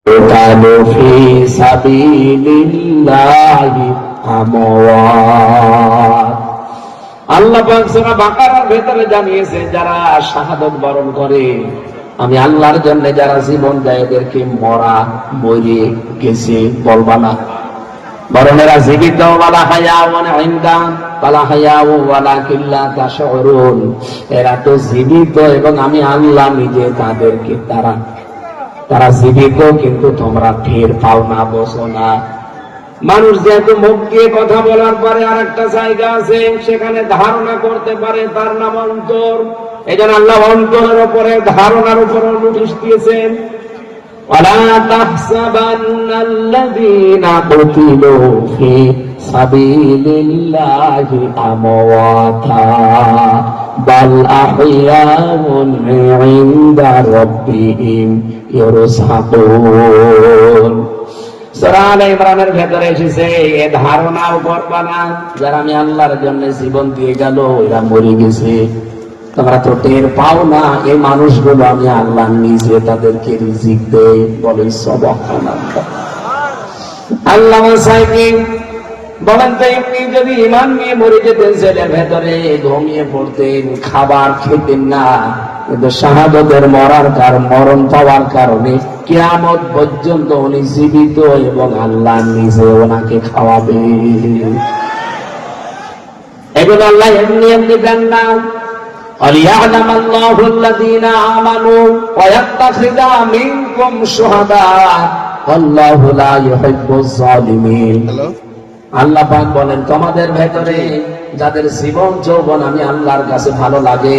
قتلوا في سبيل الله أموات আল্লাহ পাক সূরা বাকারার ভেতরে জানিয়েছেন যারা শাহাদাত বরণ করে আমি আল্লাহর জন্য যারা জীবন দেয় এদেরকে মরে গেছে বলবা না, বরং এরা জীবিত। ওয়ালা হায়াউন ইনদা ওয়ালা হায়াউ ওয়ালাকিন লা তাশউরুন, এরা তো জীবিত এবং আমি আল্লাহ নিজে তাদেরকে তারা জীবিত কিন্তু তোমরা টের পাও না, বোঝো না। মানুষ যেহেতু মুখ দিয়ে কথা বলার পরে আর একটা জায়গা আছে সেখানে ধারণা করতে পারে, তার নাম অন্তর। এই জন্য আল্লাহ অন্তরের উপরে ধারণার উপর নোটিশ দিয়েছেন, ওয়ালা তাহসাবান্নাল্লাযীনা কুতিলু ফি সাবিলিল্লাহি আমওয়াতা বাল আহইয়াউন ইনদা রাব্বিহিম ইরসাকুন। সূরা আলে ইমরানের ভেতরে এসেছে এই ধারণা করবা না যারা আমি আল্লাহর জন্য জীবন দিয়ে গেল এরা মরে গেছে, তোমরা তো টের পাও না। এই মানুষগুলো আমি আল্লাহ নিজে তাদেরকে রিজিক দেই। বলেন সুবহানাল্লাহ। আল্লাহ সাইকিন বলেন তো এমনি যদি ঈমান নিয়ে মরে যেতেন জেলের ভেতরে ঘুমিয়ে পড়তেন, খাবার খেতেন না, কিন্তু শাহাদাতের মরণ পাওয়ার কারণে কিয়ামত পর্যন্ত উনি জীবিত এবং আল্লাহ নিজে ওনাকে খাওয়াবে। এগুলো আল্লাহ এমনি এমনি দেন না। وَلِيَعْلَمَ اللَّهُ الَّذِينَ آمَنُوا وَيَتَّخِذَ مِنكُمْ شُهَدَاءَ وَاللَّهُ لَا يُحِبُّ الظَّالِمِينَ। আল্লাহ পাক বলেন তোমাদের ভেতরে যাদের জীবন যৌবন আমি আল্লাহর কাছে ভালো লাগে,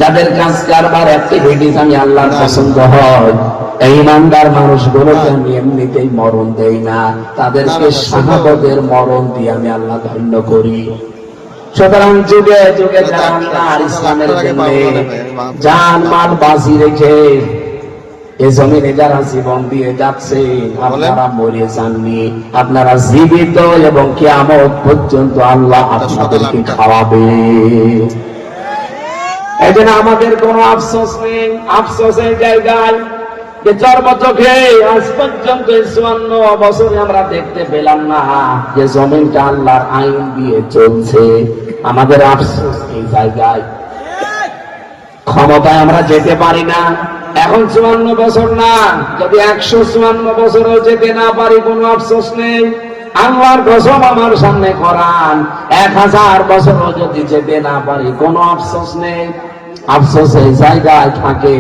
যাদের কাজ কারবার অ্যাক্টিভিটিস আমি আল্লাহর পছন্দ হয়, এই ইমানদার মানুষগুলোকে আমি এমনিতেই মরণ দেই না, তাদেরকে শাহাদাতের মরণ দিয়ে আমি আল্লাহ ধন্য করি। সুতরাং যুগে যুগে যারা আল্লাহর ইসলামের জন্য জান মাল বাজি রেখে এই জমিনে যারা জীবন দিয়ে যাচ্ছে আপনারা মরে যাননি, আপনারা জীবিত এবং কিয়ামত পর্যন্ত আল্লাহ আপনাদেরকে খাওয়াবে। এই জন্য আমাদের কোনো আফসোস নেই। আফসোসের জায়গায় যে চর্মচোখে আজ পর্যন্ত 54 বছরে আমরা দেখতে পেলাম না যে জমিনটা আল্লাহর আইন দিয়ে চলছে। আমাদের আফসোস এই জায়গায়, ক্ষমতায় আমরা যেতে পারি না। এখন 54 বছর না, যদি 154 বছরও যেতে না পারি কোনো আফসোস নেই। আল্লাহর কসম আমার সামনে কোরআন, 1000 বছরও যদি যেতে না পারি কোনো আফসোস নেই। আফসোস এই জায়গায় থাকে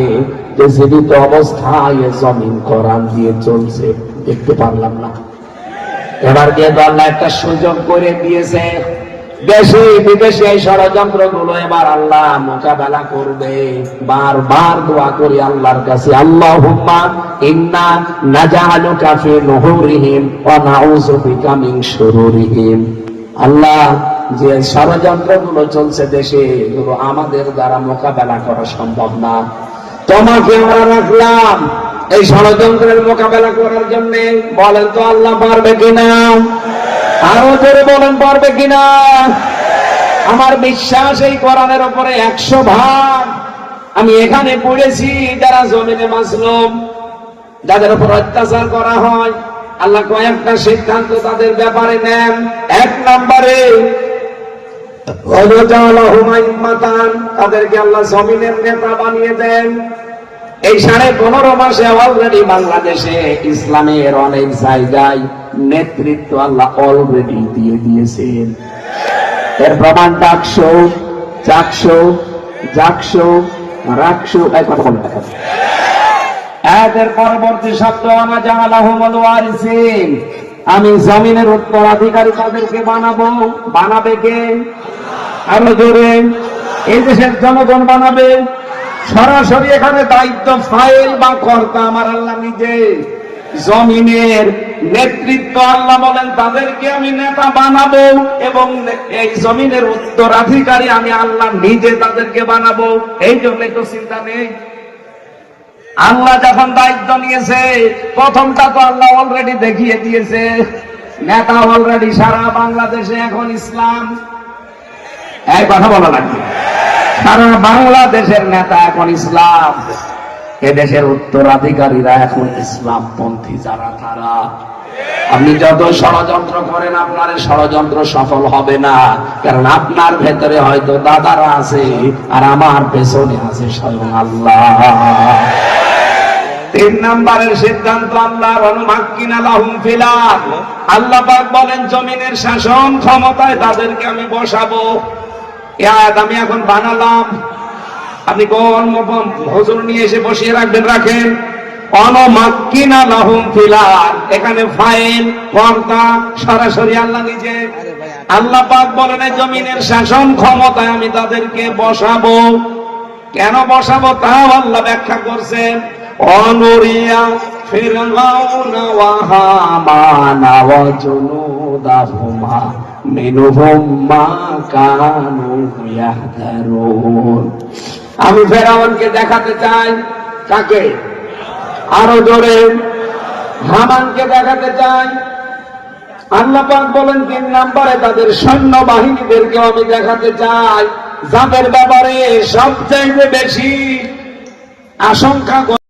যে জীবিত অবস্থায় জমিন কোরআন দিয়ে চলছে, দেখতে পারলাম না। এবার দিয়ে তো আল্লাহ একটা সুযোগ করে দিয়েছে, দেশে বিদেশে এই ষড়যন্ত্র গুলো এবার আল্লাহ মোকাবেলা করবে। বারবার দোয়া করি আল্লাহর কাছে, আল্লাহুম্মা ইন্না নাজআলুকা ফি নুহুরিহিম ওয়া নাউযু বিকা মিন শুরুরিহিম। আল্লাহ যে ষড়যন্ত্র গুলো চলছে দেশে এগুলো আমাদের দ্বারা মোকাবেলা করা সম্ভব না, তোমাকে আমরা রাখলাম এই ষড়যন্ত্রের মোকাবেলা করার জন্য। বলেন তো আল্লাহ পারবে কিনা? আরো জোরে বলেন পারবে কিনা? আমার বিশ্বাস এই কোরআনের উপরে 100%। আমি এখানে পড়েছি যারা জমিনে মাজলুম, যাদের উপর অত্যাচার করা হয়, আল্লাহ কয়েকটা সিদ্ধান্ত তাদের ব্যাপারে নেন। 1 নম্বরে তাদেরকে আল্লাহ জমিনের নেতা বানিয়ে দেন। এই 15.5 মাসে অলরেডি বাংলাদেশে ইসলামের অনেক জায়গায় নেতৃত্ব আল্লাহ অলরেডি দিয়ে দিয়েছেন। এর প্রমাণ ডাকশো, চাকশো, জাকশো, রাকশো, এই কথা বলে দেখা। এদের পরবর্তী শব্দ আনা জাআলাহুমুল ওয়ারিসিন, আমি জমিনের উত্তরাধিকারী তাদেরকে বানাবো। বানাবে কে? আরো জোরে, এই দেশের জনগণ বানাবে। সরাসরি এখানে দায়িত্ব ফাইল বা কর্তা আমার আল্লাহ নিজে। জমিনের নেতৃত্ব আল্লাহ বলেন তাদেরকে আমি নেতা বানাবো এবং এই জমিনের উত্তরাধিকারী আমি আল্লাহ নিজে তাদেরকে বানাবো। এই জন্যই তো চিন্তা নেই। আল্লাহ যখন দায়িত্ব নিয়েছে প্রথমটা তো আল্লাহ অলরেডি দেখিয়ে দিয়েছে। নেতা অলরেডি সারা বাংলাদেশে এখন ইসলাম। এই কথা বলা লাগবে, সারা বাংলাদেশের নেতা এখন ইসলাম। এদেশের উত্তরাধিকারীরা এখন ইসলামপন্থী যারা তারা। আপনি যত ষড়যন্ত্র করেন আপনার এই ষড়যন্ত্র সফল হবে না, কারণ আপনার ভেতরে হয়তো দাদারা আছে আর আমার পেছনে আছে স্বয়ং আল্লাহ। 3 নম্বরের সিদ্ধান্ত আল্লাহর অনুমাক্কিনা লাহুম ফিল আরদ। আল্লাহ পাক বলেন জমিনের শাসন ক্ষমতায় তাদেরকে আমি বসাবো। এই আয়াত আমি এখন বানালাম, আপনি কোন হুজুর নিয়ে এসে বসিয়ে রাখবেন, রাখেন। অনুমাক্কিনা লাহুম ফিল আরদ, এখানে ফাইল কর্তা সরাসরি আল্লাহ নিজে। আল্লাহ পাক বলেন এই জমিনের শাসন ক্ষমতায় আমি তাদেরকে বসাবো। কেন বসাবো তাও আল্লাহ ব্যাখ্যা করছেন। অনুরিয়া ফিরআউনা ওয়া হামানা ওয়া জুনুদাহুমা মিনহুম মা কানু ইয়াহদারুন। আমি ফেরাউনকে দেখাতে চাই, কাকে? আরো জোরে, হামানকে দেখাতে চাই। আল্লাহ পাক বলেন 3 নম্বরে তাদের সৈন্য বাহিনীদেরকেও আমি দেখাতে চাই, যাদের ব্যাপারে সবচেয়ে বেশি আশঙ্কা